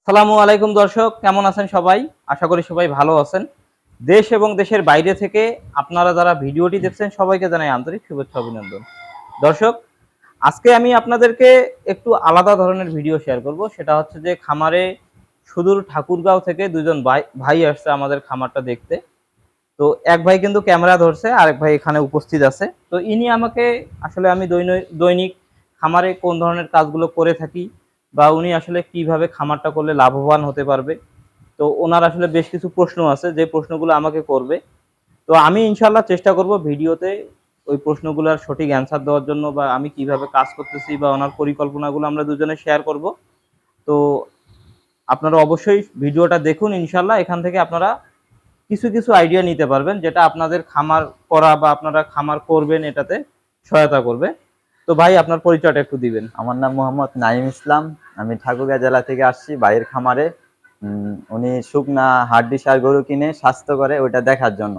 সালামু আলাইকুম দর্শক, কেমন আছেন সবাই? আশা করি সবাই ভালো আছেন। দেশ এবং দেশের বাইরে থেকে আপনারা যারা ভিডিওটি দেখছেন সবাইকে জানাই আন্তরিক শুভেচ্ছা অভিনন্দন। দর্শক, আজকে আমি আপনাদেরকে একটু আলাদা ধরনের ভিডিও শেয়ার করব। সেটা হচ্ছে যে খামারে সুদূর ঠাকুরগাঁও থেকে দুজন ভাই আসছে আমাদের খামারটা দেখতে। তো এক ভাই কিন্তু ক্যামেরা ধরছে, আরেক ভাই এখানে উপস্থিত আছে। তো ইনি আমাকে আসলে আমি দৈনিক খামারে কোন ধরনের কাজগুলো করে থাকি বা উনি আসলে কিভাবে খামারটা করলে লাভবান হতে পারবে, তো ওনার আসলে বেশ কিছু প্রশ্ন আছে যে প্রশ্নগুলো আমাকে করবে। তো আমি ইনশাল্লাহ চেষ্টা করব ভিডিওতে ওই প্রশ্নগুলোর সঠিক অ্যান্সার দেওয়ার জন্য, বা আমি কিভাবে কাজ করতেছি বা ওনার পরিকল্পনাগুলো আমরা দুজনে শেয়ার করব। তো আপনারা অবশ্যই ভিডিওটা দেখুন, ইনশাল্লাহ এখান থেকে আপনারা কিছু কিছু আইডিয়া নিতে পারবেন, যেটা আপনাদের খামার করা বা আপনারা খামার করবেন এটাতে সহায়তা করবে। তো ভাই, আপনার পরিচয়টা একটু দিবেন। আমার নাম মোহাম্মদ নাইম ইসলাম। আমি ঠাকুরগাঁও জেলা থেকে আসছি ভাইয়ের খামারে। উনি শুকনা হাড্ডি সার গরু কিনে স্বাস্থ্য করে ওইটা দেখার জন্য,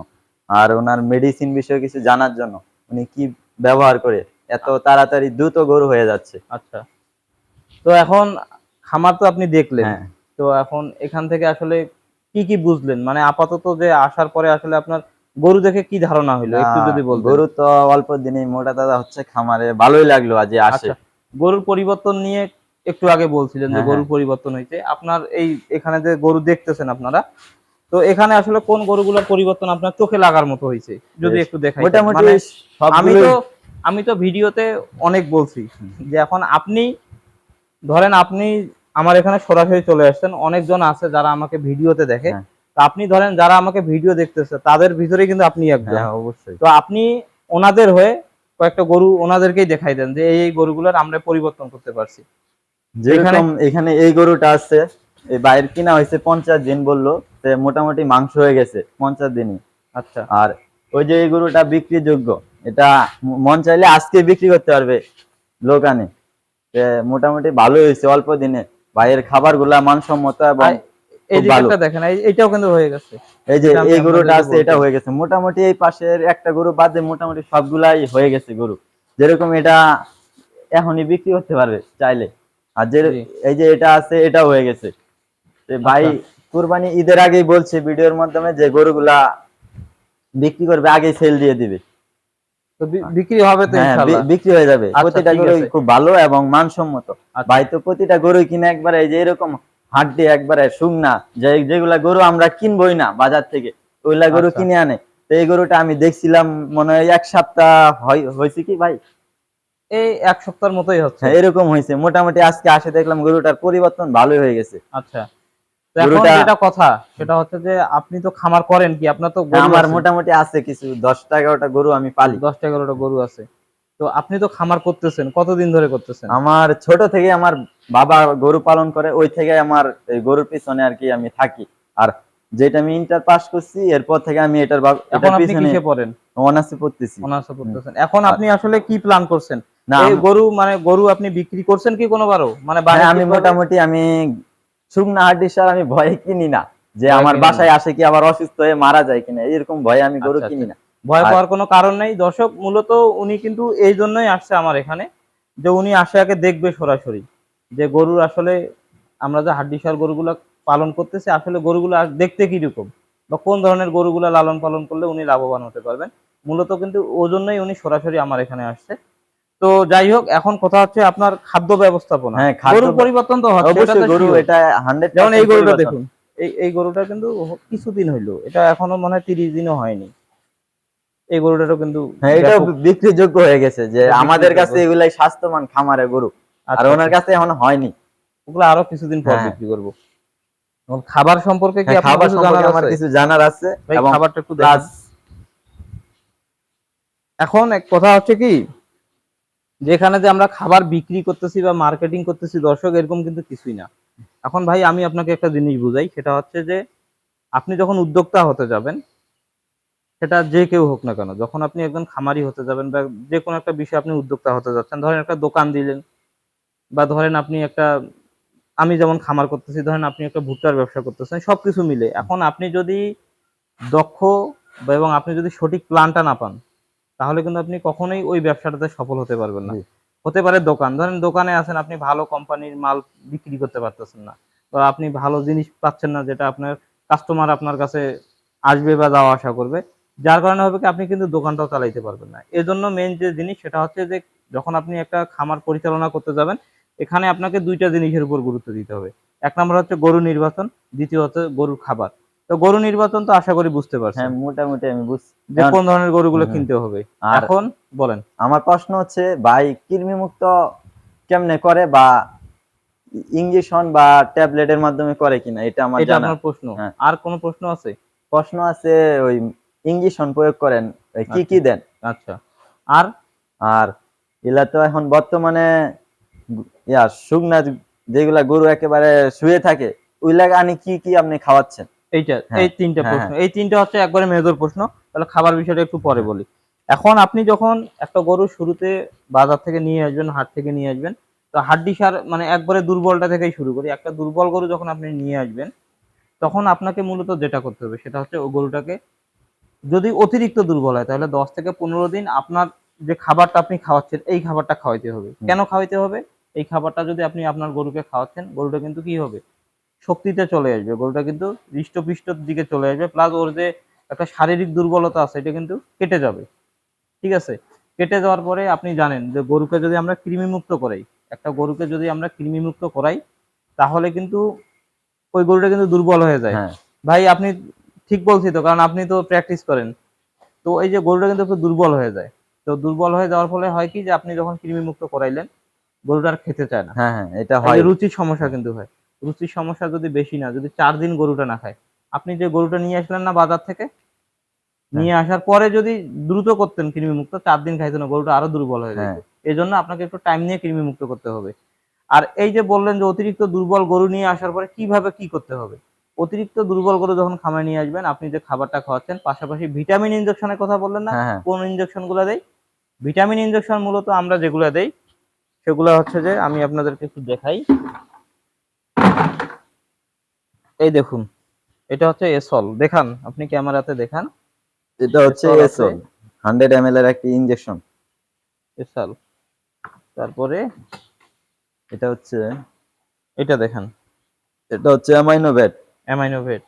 আর ওনার মেডিসিন বিষয়ে কিছু জানার জন্য। উনি কি ব্যবহার করে এত তাড়াতাড়ি দ্রুত গরু হয়ে যাচ্ছে। আচ্ছা, তো এখন খামার তো আপনি দেখলেন। হ্যাঁ, তো এখন এখান থেকে আসলে কি কি বুঝলেন, মানে আপাতত যে আসার পরে আসলে আপনার গরু দেখে কি ধারণা হলো না, একটু যদি বলতেন। গরু তো অল্প দিনেই মোটা তাজা হচ্ছে খামারে, ভালোই লাগলো আজ আসে। আচ্ছা, গরুর পরিবর্তন নিয়ে একটু আগে বলছিলেন যে হ্যাঁ, হ্যাঁ। গরুর পরিবর্তন হয়েছে আপনার এই এখানে যে গরু দেখতেছেন আপনারা, তো এখানে আসলে কোন গরুগুলোর পরিবর্তন আপনার চোখে লাগার মতো হয়েছে যদি একটু দেখাইতেন। মোটামুটি মানে আমি সবগুলোই। তো আমি তো ভিডিওতে অনেক বলছি যে এখন আপনি ধরেন আপনি আমার এখানে সরাসরি চলে আসছেন, অনেকজন আছে যারা আমাকে ভিডিওতে দেখে। হ্যাঁ, তো আপনি ধরেন যারা আমাকে ভিডিও দেখতেছে তাদের ভিতরে কিন্তু আপনি একজন। হ্যাঁ, অবশ্যই। তো আপনি ওনাদের হয়ে কয়েকটা গরু ওনাদেরকেই দেখাই দেন যে এই গরুগুলোর আমরা পরিবর্তন করতে পারছি এখানে। যেরকম এখানে এই গরুটা আছে, এই বাইরের কিনা হয়েছে 50 দিন বললো, মোটামুটি মাংস হয়ে গেছে 50 দিনই। আচ্ছা, আর ওই যে এই গরুটা বিক্রি যোগ্য, এটা মন চাইলে আজকে বিক্রি করতে পারবে লোক আনে। মোটামুটি ভালো হয়েছে অল্প দিনে। ভাইয়ের খাবার গুলা মানসম্মত এবং এই খুব ভালো। দিকটা দেখেন, এইটাও কিন্তু হয়ে গেছে। এই যে যেটা আমি এই গরুটা আপনাদেরকে আছে এটা বলছিলাম। হয়ে গেছে মোটামুটি, এই পাশের একটা গরু বাদে মোটামুটি সবগুলাই হয়ে গেছে গরু। যেরকম এটা এখনই বিক্রি করতে পারবে চাইলে। আর যে জি। এই যে এটা আছে এটাও হয়ে গেছে। ভাই আচ্ছা, কুরবানি ঈদের আগেই বলছে ভিডিওর মাধ্যমে যে গরুগুলা বিক্রি করবে, আগেই সেল দিয়ে দিবে। তো বিক্রি হবে তো হ্যাঁ, ইনশাল্লাহ। বিক্রি হয়ে যাবে। আচ্ছা, প্রতিটা ঠিক গরুই আছে। খুব ভালো এবং মানসম্মত। আচ্ছা, ভাই তো প্রতিটা গরুই কিনে একবারে এই যে এরকম হাড্ডি একবারে শুকনা, যেগুলা গরু আমরা কিনবই না বাজার থেকে, ওইগুলা গরু আচ্ছা, কিনে আনে। তো এই গরুটা আমি দেখছিলাম মনে হয় 1 সপ্তাহ হয়েছে কি ভাই। এই এক সপ্তাহের মতোই হচ্ছে। হ্যাঁ, এরকম হয়েছে মোটামুটি। আজকে আসে দেখলাম গরুটার পরিবর্তন ভালোই হয়ে গেছে। আচ্ছা, তো এখন গরুটা যেটা কথা সেটা হচ্ছে যে আপনি তো খামার করেন কি, আপনার তো গরু আমার আছে। মোটামুটি আছে কিছু 10টা 11টা গরু আমি পালি। 10-11টা গরু আছে। তো আপনি তো খামার করতেছেন, কতদিন ধরে করতেছেন? আমার ছোট থেকে আমার বাবা গরু পালন করে, ওই থেকে আমার এই গরুর পিছনে আর কি আমি থাকি। আর যেটা আমি ইন্টার পাস করছি এরপর থেকে আমি এখন এটার আপনি পিছনে কিসে পড়েন? অনার্সে পড়তেছি। অনার্স হুম। পড়তেছেন। এখন আর আপনি আসলে কি প্ল্যান করছেন? না এই গরু মানে গরু আপনি বিক্রি করছেন কি কোনোবারও, মানে হ্যাঁ, আমি বাণিজ্যিক ভাবে? মোটামুটি আমি শুকনা হাড্ডি সার আমি ভয়ে কিনি না, যে ভয় আমার কিনেন না? বাসায় আসে কি আবার অসুস্থ হয়ে মারা যায় কিনা, এরকম ভয়ে আমি গরু আচ্ছা, আচ্ছা। কিনি না। ভয় আর পাওয়ার কোনো কারণ নেই। দর্শক, মূলত উনি কিন্তু এই জন্যই আসছে আমার এখানে, যে উনি আসে আগে দেখবে সরাসরি যে গরুর আসলে আমরা যে হাড্ডিসার গরুগুলা পালন করতেছি আসলে গরুগুলা দেখতে কিরকম বা কোন ধরনের গরুগুলা লালন পালন করলে উনি লাভবান হতে পারবেন। মূলত কিন্তু ওজন্যই উনি সরাসরি আমার এখানে আসছে। তো যাই হোক, এখন কথা হচ্ছে আপনার খাদ্য ব্যবস্থাপনা। হ্যাঁ, খাদ্য গরুর পরিবর্তন তো হচ্ছে, এটা অবশ্যই তো গরু শিওর। এটা যেমন এই 100% গরুটা পরিবর্তন। দেখুন, এই গরুটা কিন্তু কিছুদিন হইলো, এটা এখনো মনে হয় 30 দিনও হয়নি। এই গরুটারও কিন্তু হ্যাঁ, এটাও ব্যাপক, বিক্রিযোগ্য হয়ে গেছে, যে এটা আমাদের বিক্রিযোগ্য। কাছে এগুলাই স্বাস্থ্যবান খামারের গরু। আর আচ্ছা, ওনার আচ্ছা। কাছে এখন হয়নি। ওগুলো আরো কিছুদিন পর হ্যাঁ, বিক্রি করব। এখন খাবার সম্পর্কে কি হ্যাঁ, আপনার খাবার কিছু সম্পর্কে জানার আমার আছে? কিছু জানার আছে। ভাই, এবং খাবারটা একটু প্লাস দেখেন। এখন এক কথা হচ্ছে কি, যেখানে যে আমরা খাবার বিক্রি করতেছি বা মার্কেটিং করতেছি দর্শক, এরকম কিন্তু কিছুই না। এখন ভাই আমি আপনাকে একটা জিনিস বুঝাই, সেটা হচ্ছে যে আপনি যখন উদ্যোক্তা হতে যাবেন, সেটা যে কেউ হোক না কেন, যখন আপনি একজন খামারি হতে যাবেন বা যে কোনো একটা বিষয়ে আপনি উদ্যোক্তা হতে যাচ্ছেন, ধরেন একটা দোকান দিলেন বা ধরেন আপনি একটা, আমি যেমন খামার করতেছি, ধরেন আপনি একটা ভুট্টার ব্যবসা করতেছেন, সবকিছু মিলে এখন আপনি যদি দক্ষ এবং আপনি যদি সঠিক প্ল্যানটা না পান, তাহলে কিন্তু আপনি কখনোই ওই ব্যবসাটাতে সফল হতে পারবেন না। জি। হতে পারে দোকান, ধরেন দোকানে আছেন আপনি, ভালো কোম্পানির মাল বিক্রি করতে পারতেছেন না বা আপনি ভালো জিনিস পাচ্ছেন না, যেটা আপনার কাস্টমার আপনার কাছে আসবে বা যাওয়া আসা করবে, যার কারণে হবে কি আপনি কিন্তু দোকানটাও চালাইতে পারবেন না। এজন্য মেইন যে জিনিস সেটা হচ্ছে যে যখন আপনি একটা খামার পরিচালনা করতে যাবেন, এখানে আপনাকে দুইটা জিনিসের উপর গুরুত্ব দিতে হবে। এক নম্বর হচ্ছে গরু নির্বাচন, দ্বিতীয় হচ্ছে গরুর খাবার। তো গরু নির্বাচন তো আশা করি বুঝতে পারছেন হ্যাঁ, মোটামুটি আমি বুঝছি। যে কোন ধরনের গরুগুলো হুম, হুম। কিনতে হবে। আর এখন বলেন। আমার প্রশ্ন হচ্ছে ভাই, কৃমি মুক্ত কেমনে করে, বা ইঞ্জেকশন বা ট্যাবলেটের মাধ্যমে করে কিনা, এটা আমার এটা জানা। আপনার প্রশ্ন, হ্যাঁ, আর কোনো প্রশ্ন আছে? প্রশ্ন আছে, ওই ইঞ্জেকশন প্রয়োগ করেন, ওই কি আচ্ছা কি দেন? আচ্ছা। আর আর এগুলা তো এখন বর্তমানে শুকনা যেগুলা গরু একেবারে শুয়ে থাকে, ওইগুলা আনি কি কি আপনি খাওয়াচ্ছেন? এইটা, হ্যাঁ, এই তিনটা হ্যাঁ, প্রশ্ন, হ্যাঁ, এই তিনটা হচ্ছে একবারে মেজর প্রশ্ন। তাহলে খাবার বিষয়টা একটু পরে হ্যাঁ, বলি। এখন আপনি যখন একটা গরু শুরুতে বাজার থেকে নিয়ে আসবেন, হাট থেকে নিয়ে আসবেন, তো হাড্ডি সার মানে একবারে দুর্বলটা থেকেই শুরু করি। একটা দুর্বল গরু যখন আপনি নিয়ে আসবেন, তখন আপনাকে মূলত যেটা করতে হবে সেটা হচ্ছে ওই গরুটাকে, যদি অতিরিক্ত দুর্বল হয় তাহলে 10 থেকে 15 দিন আপনার যে খাবারটা আপনি খাওয়াচ্ছেন এই খাবারটা খাওয়াইতে হবে। হুম, কেন খাওয়াইতে হবে? এই খাবারটা যদি আপনি আপনার গরুকে খাওয়াচ্ছেন, গরুটা কিন্তু কি হবে, শক্তিতে চলে আসবে, গরুটা কিন্তু হৃষ্টপুষ্টর দিকে চলে আসবে, প্লাস ওর যে একটা শারীরিক দুর্বলতা আছে এটা কিন্তু কেটে যাবে। ঠিক আছে? কেটে যাওয়ার পরে আপনি জানেন যে গরুকে যদি আমরা কৃমিমুক্ত করাই, একটা গরুকে যদি আমরা কৃমিমুক্ত করাই, তাহলে কিন্তু ওই গরুটা কিন্তু দুর্বল হয়ে যায়। হ্যাঁ, ভাই আপনি ঠিক বলছি তো, কারণ আপনি তো প্র্যাকটিস করেন। তো এই যে গরুটা কিন্তু একটু দুর্বল হয়ে যায়। তো দুর্বল হয়ে যাওয়ার ফলে হয় কি যে আপনি যখন কৃমিমুক্ত করাইলেন, গরুটা আর খেতে চায় না। হ্যাঁ, হ্যাঁ, এটা এই যে হয়। রুচির সমস্যা হ্যাঁ, কিন্তু হয়। রুচির সমস্যা যদি বেশি না, যদি ৪ দিন গরুটা না খায়, আপনি যে গরুটা নিয়ে আসলেন না বাজার থেকে, হ্যাঁ, নিয়ে আসার পরে যদি দ্রুত করতেন কৃমিমুক্ত, ৪ দিন খাইতো না, গরুটা আরো দুর্বল হয়ে হ্যাঁ, যাইত। এজন্য আপনাকে একটু টাইম নিয়ে কৃমিমুক্ত করতে হবে। আর এই যে বললেন যে অতিরিক্ত দুর্বল গরু নিয়ে আসার পরে কিভাবে কি করতে হবে? অতিরিক্ত দুর্বল গরু যখন খামারে নিয়ে আসবেন, আপনি যে খাবারটা খাওয়াচ্ছেন, পাশাপাশি ভিটামিন ইনজেকশনের কথা বললেন না? হ্যাঁ, হ্যাঁ, কোন ইনজেকশন গুলা দেই? ভিটামিন ইনজেকশন মূলত আমরা যেগুলা দেই, সেগুলা হচ্ছে যে আমি আপনাদেরকে একটু দেখাই। এই দেখুন, এটা হচ্ছে এসল। দেখান, আপনি ক্যামেরাতে দেখান। এটা হচ্ছে এসল আছে, এসল 100 ml এর একটি ইনজেকশন। এসল। তারপরে এটা হচ্ছে এটা দেখান, অ্যামাইনোভেট। অ্যামাইনোভেট।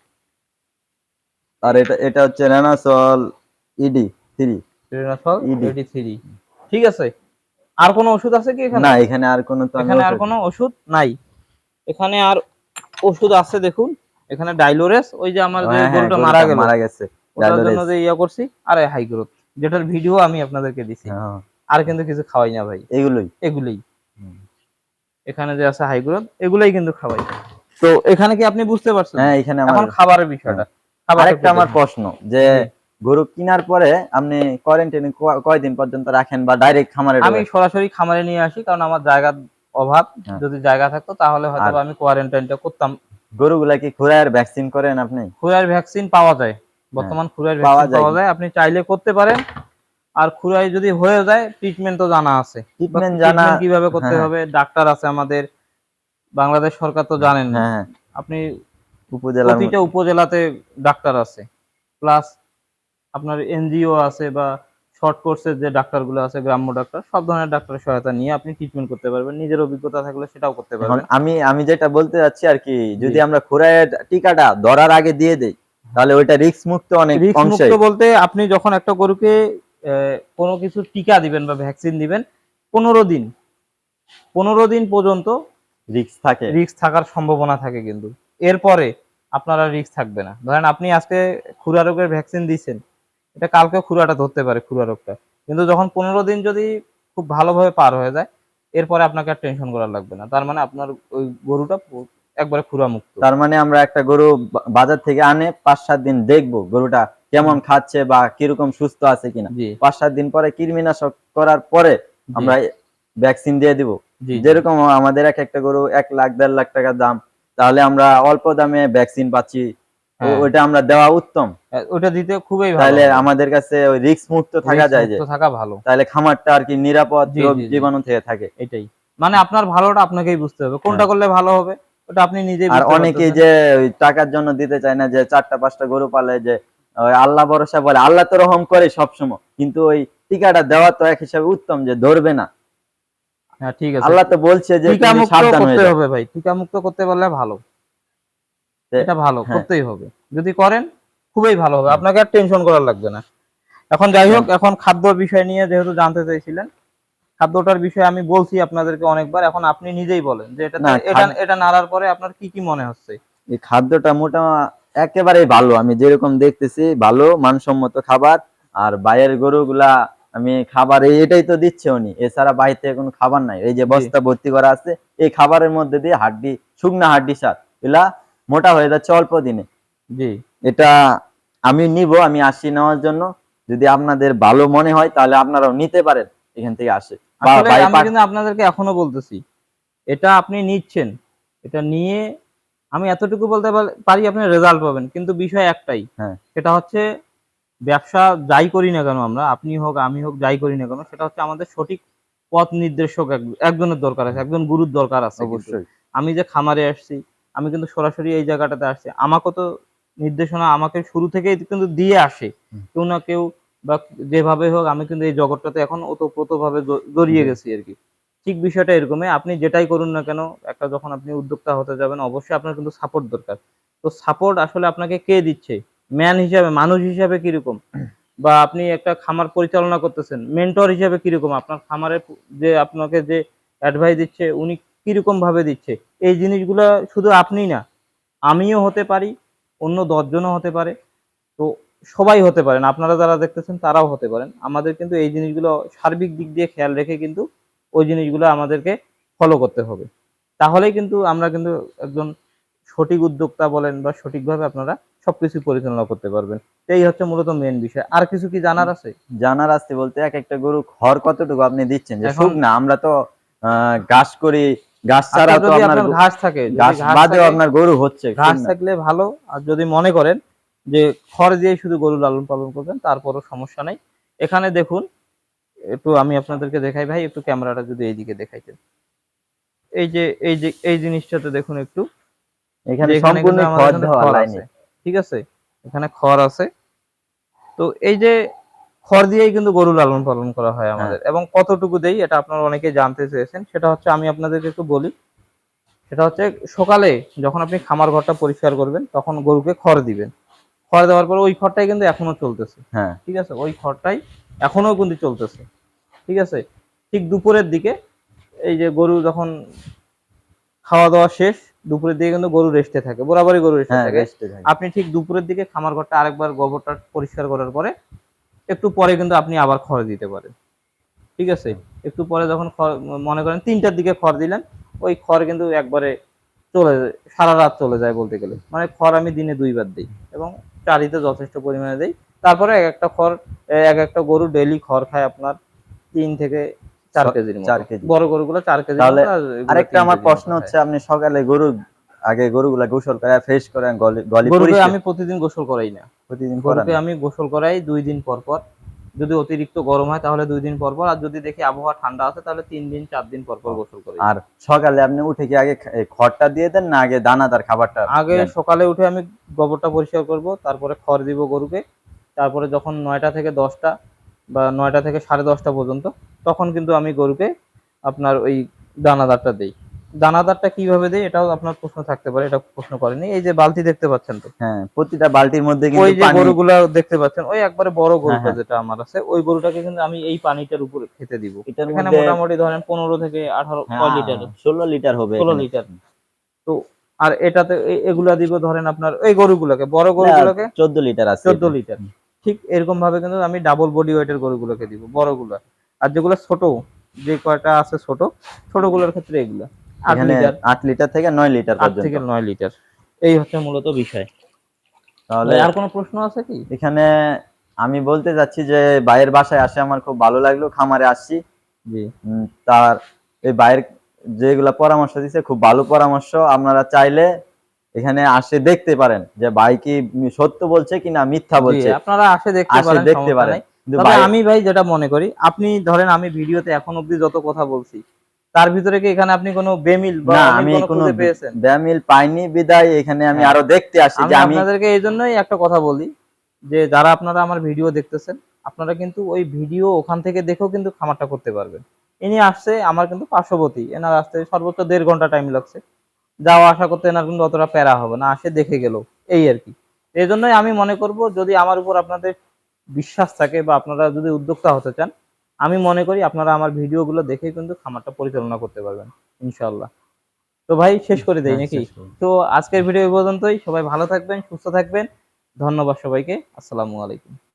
আর এটা এটা হচ্ছে রেনাসল ইডি 3 টেরানসল ইডি। 83। ঠিক আছে। আর কোনো ওষুধ আছে কি এখানে? না, এখানে আর কোনো তো আমি এখানে আর ওষুধ। কোনো ওষুধ নাই। এখানে আর ওষুধ আছে দেখুন। এখানে ডাইলোরেস, ওই যে আমার যে হ্যাঁ, হ্যাঁ, গরুটা মারা গরুটা গেল, মারা গেছে, ওটার জন্য ডায়ালোরেস। যে ইয়া করছি, আর হাই গ্রোথ, যেটার ভিডিও আমি আপনাদেরকে দিছি। হ্যাঁ, আর কিন্তু কিছু খাওয়াই না ভাই, এগুলোই। এগুলোই। হুম। এখানে যে আছে হাই গ্রোথ, এগুলোই কিন্তু খাওয়াই। তো এখানে কি আপনি বুঝতে পারছেন? হ্যাঁ, এখানে আমার। এখন খাবারের হ্যাঁ। বিষয়টা, খাবারটা আরেকটা একটু আমার দেখুন। প্রশ্ন, যে জি। গরু কেনার পরে আপনি কোয়ারেন্টাইনে কয়দিন পর্যন্ত রাখেন, বা ডাইরেক্ট খামারে আমি ঢোকান? সরাসরি খামারে নিয়ে আসি, কারণ আমার জায়গার অভাব। হ্যাঁ। যদি জায়গা থাকতো তাহলে হয়তো আর বা আমি কোয়ারেন্টাইনটা করতাম। গরুগুলা কি খুরায়ের ভ্যাকসিন করেন আপনি? খুরাইর ভ্যাকসিন পাওয়া যায়, হ্যাঁ, বর্তমান খুরাইর পাওয়া ভ্যাকসিন যায় পাওয়া কি? যায়, আপনি চাইলে করতে পারেন। আর খুরাই যদি হয়ে যায়, ট্রিটমেন্ট তো জানা আছে, বা ট্রিটমেন্ট জানা। ট্রিটমেন্ট কিভাবে করতে হ্যাঁ, হবে, ডাক্তার আছে আমাদের, বাংলাদেশ সরকার তো হ্যাঁ, জানেন। হ্যাঁ, আপনি উপজেলার প্রতিটা উপজেলাতে ডাক্তার আছে, প্লাস আপনার এনজিও আছে, বা শর্ট কোর্সের যে ডাক্তারগুলো আছে, গ্রাম্য ডাক্তার, সব ধরনের ডাক্তারের সহায়তা নিয়ে আপনি ট্রিটমেন্ট করতে পারবেন। নিজের অভিজ্ঞতা থাকলে সেটাও করতে এখন পারবেন। আমি আমি যেটা বলতে চাচ্ছি আর কি, জি। যদি আমরা খুরায়ের টিকাটা ধরার আগে দিয়ে দেই, তাহলে ওইটা রিস্ক মুক্ত অনেক রিস্ক মুক্ত অংশেই। বলতে আপনি যখন একটা গরুকে কোনো কিছু টিকা দিবেন বা ভ্যাকসিন দিবেন, 15 দিন, 15 দিন পর্যন্ত রিস্ক থাকে। রিস্ক থাকার সম্ভাবনা থাকে, কিন্তু এরপরে আপনার আর রিস্ক থাকবে না। ধরেন আপনি আজকে খুরা রোগের ভ্যাকসিন দিয়েছেন, এটা কালকেও খুরাটা ধরতে পারে, খুরা রোগটা। কিন্তু যখন 15 দিন যদি খুব ভালোভাবে পার হয়ে যায়, এরপরে আপনাকে আর টেনশন করার লাগবে না। তার মানে আপনার ওই গরুটা একবারে খুরা মুক্ত। তার মানে আমরা একটা গরু বাজার থেকে আনে 5-7 দিন দেখবো গরুটা কেমন খাচ্ছে বা কিরকম সুস্থ আছে কিনা। জি 5-7 দিন পরে কৃমিনাশক করার পরে জি আমরা ভ্যাকসিন দিয়ে দিব। জি জি। যেরকম আমাদের এক একটা গরু 1 লাখ 1.5 লাখ টাকা দাম, তাহলে আমরা অল্প দামে ভ্যাকসিন পাচ্ছি, হ্যাঁ, ওইটা আমরা দেওয়া উত্তম। ওটা দিতে খুবই ভালো তাহলে হবে। আমাদের কাছে ওই রিস্ক মুক্ত থাকা রিস্ক যায়, যে মুক্ত থাকা ভালো। তাহলে খামারটা আর কি নিরাপদ জি রোগ জি জি, জীবাণু থেকে থাকে। এটাই। মানে আপনার ভালোটা আপনাকেই বুঝতে হবে, কোনটা হ্যাঁ। করলে ভালো হবে ওটা আপনি নিজেই আর বুঝতে অনেকেই পারতেছেন। যে ওই টাকার জন্য দিতে চায় না, যে 4টা 5টা গরু পালে, যে ওই আল্লাহ ভরসা বলে, আল্লাহ তো রহম করে সবসময়, কিন্তু ওই টিকাটা দেওয়া তো এক হিসাবে উত্তম, যে ধরবে না। হ্যাঁ ঠিক আছে। আল্লাহ তো বলছে যে টিকা তুমি মুক্ত সাবধান হয়ে করতে যাও। হবে ভাই, টিকা মুক্ত করতে পারলে ভালো। এটা ভালো, হ্যাঁ। করতেই হবে। যদি করেন খুবই ভালো হবে, আপনাকে আর টেনশন করার লাগবে না। এখন যাই হোক, এখন খাদ্য বিষয় নিয়ে যেহেতু জানতে চাইছিলেন, খাদ্যটার বিষয়ে আমি বলছি আপনাদেরকে অনেকবার, এখন আপনি নিজেই বলেন যে না, এটা এটা নাড়ার পরে আপনার কি কি মনে হচ্ছে? এই খাদ্যটা একেবারেই ভালো, আমি যেরকম দেখতেছি ভালো মানসম্মত খাবার। আর বাইরের গরুগুলা আমি খাবার এটাই তো দিচ্ছে উনি, এছাড়া বাইরে থেকে কোনো খাবার নাই। এই যে জি বস্তা ভর্তি করা আছে, এই খাবারের মধ্যে দিয়ে শুকনা হাড্ডি সার এগুলা মোটা হয়ে যাচ্ছে অল্প দিনে। জি। এটা আমি নিব, আমি আসি নেওয়ার জন্য। যদি আপনাদের ভালো মনে হয় তাহলে আপনারাও নিতে পারেন, এখান থেকে আসে বা আসলে বাই আমি কিন্তু আপনাদেরকে এখনো বলতেছি, এটা আপনি নিচ্ছেন, এটা নিয়ে আমি এতটুকু বলতে পারি আপনি রেজাল্ট পাবেন, কিন্তু বিষয় একটাই, হ্যাঁ, সেটা হচ্ছে ব্যবসা যাই করি না কেন আমরা, আপনি হোক আমি হোক যাই করি না কেন, সেটা হচ্ছে আমাদের সঠিক পথ নির্দেশক একজনের দরকার আছে, একজন গুরুর দরকার আছে। কিন্তু অবশ্যই। আমি যে খামারে আসছি, আমি কিন্তু সরাসরি এই জায়গাটাতে আসছি, আমাকে তো নির্দেশনা আমাকে শুরু থেকেই কিন্তু দিয়ে আসে কেউ না কেউ, বা যেভাবে হোক আমি কিন্তু এই জগৎটাতে এখন ওতপ্রোত ভাবে জড়িয়ে জি। গেছি আর কি। ঠিক বিষয়টা এরকমই, আপনি যেটাই করুন না কেন, একটা যখন আপনি উদ্যোক্তা হতে যাবেন অবশ্যই আপনার কিন্তু সাপোর্ট দরকার। তো সাপোর্ট আসলে আপনাকে কে দিচ্ছে? ম্যান হিসাবে, মানুষ হিসাবে কিরকম, বা আপনি একটা খামার পরিচালনা করতেছেন, মেন্টর হিসেবে কিরকম, আপনার খামারের যে আপনাকে যে অ্যাডভাইস দিচ্ছে উনি কিরকম ভাবে দিচ্ছে, এই জিনিসগুলা শুধু আপনি না, আমিও হতে পারি, অন্য ১০ জনও হতে পারে। তো সবাই হতে পারেন, আপনারা যারা দেখতেছেন তারাও হতে পারেন। আমাদের কিন্তু এই জিনিসগুলো সার্বিক দিক দিয়ে খেয়াল রেখে কিন্তু ওই জিনিসগুলো আমাদেরকে ফলো করতে হবে। তাহলেই কিন্তু আমরা কিন্তু একজন সঠিক উদ্যোক্তা বলেন বা সঠিকভাবে আপনারা সবকিছু পরিচালনা করতে পারবেন। এই হচ্ছে মূলত মেইন বিষয়। আর কিছু কি জানার আছে? জানার আছে বলতে, এক একটা গরু খড় কতটুকু আপনি দিচ্ছেন, যে এখন শুকনা আমরা তো ঘাস করি, ঘাস আচ্ছা, ছাড়া তো যদি আপনার আপনার ঘাস থাকে, যদি ঘাস ঘাস বাদেও থাকে, আপনার গরু হচ্ছে ঘাস শুকনা। থাকলে ভালো। আর যদি মনে করেন যে খড় দিয়ে শুধু গরু লালন পালন করবেন, তারপরও সমস্যা নাই। এখানে দেখুন, একটু আমি আপনাদেরকে দেখাই ভাই, একটু ক্যামেরাটা যদি এইদিকে দেখাইতেন। এই জিনিসটাতে দেখুন একটু, যে এখানে এখানে সম্পূর্ণ কিন্তু আমাদের খড় কিন্তু দেওয়া খড় লাইনে। আছে। ঠিক আছে? এখানে খড় আছে। তো এই যে খড় দিয়েই কিন্তু গরু লালন পালন করা হয় হ্যাঁ, আমাদের, এবং কতটুকু দেই এটা আপনারা অনেকেই জানতে চেয়েছেন। সেটা হচ্ছে আমি আপনাদেরকে একটু বলি। সেটা হচ্ছে সকালে যখন আপনি খামার ঘরটা পরিষ্কার করবেন তখন গরুকে খড় দিবেন। খড় দেওয়ার পরে ওই খড়টাই কিন্তু এখনো চলতেছে। হ্যাঁ। ঠিক আছে? ওই খড়টাই এখনো কিন্তু চলতেছে। ঠিক আছে? ঠিক দুপুরের দিকে এই যে গরু যখন খাওয়া দাওয়া শেষ, দুপুরের দিকে কিন্তু গরু রেস্টে থাকে, বরাবরই গরু রেস্টে হ্যাঁ, থাকে। রেস্টে থাকে। আপনি ঠিক দুপুরের দিকে খামার ঘরটা আরেকবার গোবরটা পরিষ্কার করার পরে একটু পরে কিন্তু আপনি আবার খড় দিতে পারেন। ঠিক আছে? একটু পরে যখন খড়, মনে করেন ৩টার দিকে খড় দিলেন, ওই খড় কিন্তু একবারে চলে যায়, সারা রাত চলে যায় বলতে গেলে। মানে খড় আমি দিনে ২ বার দেই এবং চারিতে যথেষ্ট পরিমাণে দেই। তারপরে এক একটা গরু ডেইলি খড় খায় আপনার ৩ থেকে ৪ কেজির মতো। ৪ কেজি। বড় গরুগুলো ৪ কেজির তাহলে মতো, আর এগুলো আরেকটা ৩ আমার কেজির প্রশ্ন মতো খায়। হচ্ছে, আপনি সকালে আগে গরুগুলা গোসল করে ফ্রেশ করেন, গলি গলি গরুকে পরিষ্কার আমি প্রতিদিন গোসল করাই না। প্রতিদিন করান গরুকে না? আমি গোসল করাই ২ দিন পর পর। যদি অতিরিক্ত গরম হয় তাহলে ২ দিন পর পর, আর যদি দেখি আবহাওয়া ঠান্ডা আছে তাহলে ৩ দিন ৪ দিন পর পর ও, গোসল করাই। আর সকালে আপনি উঠে কি আগে এই খড়টা দিয়ে দেন না আগে দানাদার খাবারটা আগে দেন? সকালে উঠে আমি গোবরটা পরিষ্কার করব, তারপরে খড় দিব গরুকে। তারপরে যখন ৯টা থেকে ১০টা বা ৯টা থেকে ১০:৩০ পর্যন্ত, তখন কিন্তু আমি গরুকে আপনার ওই দানাদারটা দেই। দানাদারটা কিভাবে দেই এটাও আপনার প্রশ্ন থাকতে পারে, এটা প্রশ্ন করেনি। এই যে বালতি দেখতে পাচ্ছেন তো? হ্যাঁ, প্রতিটা বালতির মধ্যে ওই কিন্তু যে পানি। গরুগুলা দেখতে পাচ্ছেন, ওই একবারে বড় হ্যাঁ, গরুটা হ্যাঁ। যেটা আমার আছে, ওই গরুটাকে কিন্তু আমি এই পানিটার উপরে খেতে দিব। এটার এখানে মধ্যে মোটামুটি ধরেন ১৫ থেকে ১৮ কয় হ্যাঁ, লিটার? ১৬ লিটার হবে ১৬ এখানে। লিটার। তো আর এটাতে এগুলা দিব ধরেন আপনার এই গরুগুলোকে, বড় না, গরুগুলোকে ১৪ লিটার আছে ১৪ এটা। লিটার। ঠিক এরকম ভাবে কিন্তু আমি ডাবল বডি ওয়েটের গরুগুলোকে দিব, বড়গুলা। আর যেগুলো ছোট, যে কয়টা আছে ছোট, ছোটগুলোর ক্ষেত্রে এগুলা ৮ এখানে লিটার, ৮ লিটার থেকে ৯ লিটার ৮ পর্যন্ত। থেকে ৯ লিটার। এই হচ্ছে মূলত বিষয়। তাহলে ভাই আর কোনো প্রশ্ন আছে কি? এখানে আমি বলতে চাচ্ছি যে ভাইয়ের বাসায় আসে আমার খুব ভালো লাগলো, খামারে আসছি। জি। তার এই ভাইয়ের যেগুলা পরামর্শ দিচ্ছে খুব ভালো পরামর্শ। আপনারা চাইলে এখানে আসে দেখতে পারেন যে ভাই কি সত্য বলছে কিনা মিথ্যা জি, বলছে। আপনারা আসে দেখতে আসে পারেন, দেখতে সমস্যা পারেন। নাই। কিন্তু তবে ভাই, আমি ভাই যেটা মনে করি, আপনি ধরেন আমি ভিডিওতে এখন অব্দি যত কথা বলছি, তার ভিতরে কি এখানে আপনি কোনো বেমিল বা না, অমিল আমি কোনো কোনো খুঁজে পেয়েছেন? ব্যামিল পাইনি বিদায় এখানে আমি হ্যাঁ। আরো দেখতে আসি আমি যে আমি। আপনাদেরকে এইজন্যই একটা কথা বলি যে যারা আপনারা আমার ভিডিও দেখতেছেন, আপনারা কিন্তু ওই ভিডিও ওখান থেকে দেখেও কিন্তু খামারটা করতে পারবেন। ইনি আসছে আমার কিন্তু পার্শ্ববর্তী, এনার আসতে সর্বোচ্চ ১.৫ ঘন্টা টাইম লাগছে। যাওয়া আসা করতে এনার কিন্তু অতটা প্যারা হবে না, আসে দেখে গেল, এই আর কি। এই জন্যই আমি মনে করব, যদি আমার উপর আপনাদের বিশ্বাস থাকে বা আপনারা যদি উদ্যোক্তা হতে চান, আমি মনে করি আপনারা আমার ভিডিওগুলো দেখে কিন্তু খামারটা পরিচালনা করতে পারবেন ইনশাআল্লাহ। তো ভাই শেষ করে দেই হ্যাঁ, নাকি? শেষ করুন। তো আজকের ভিডিও এই পর্যন্তই। সবাই ভালো থাকবেন, সুস্থ থাকবেন। ধন্যবাদ সবাইকে। আসসালামু আলাইকুম।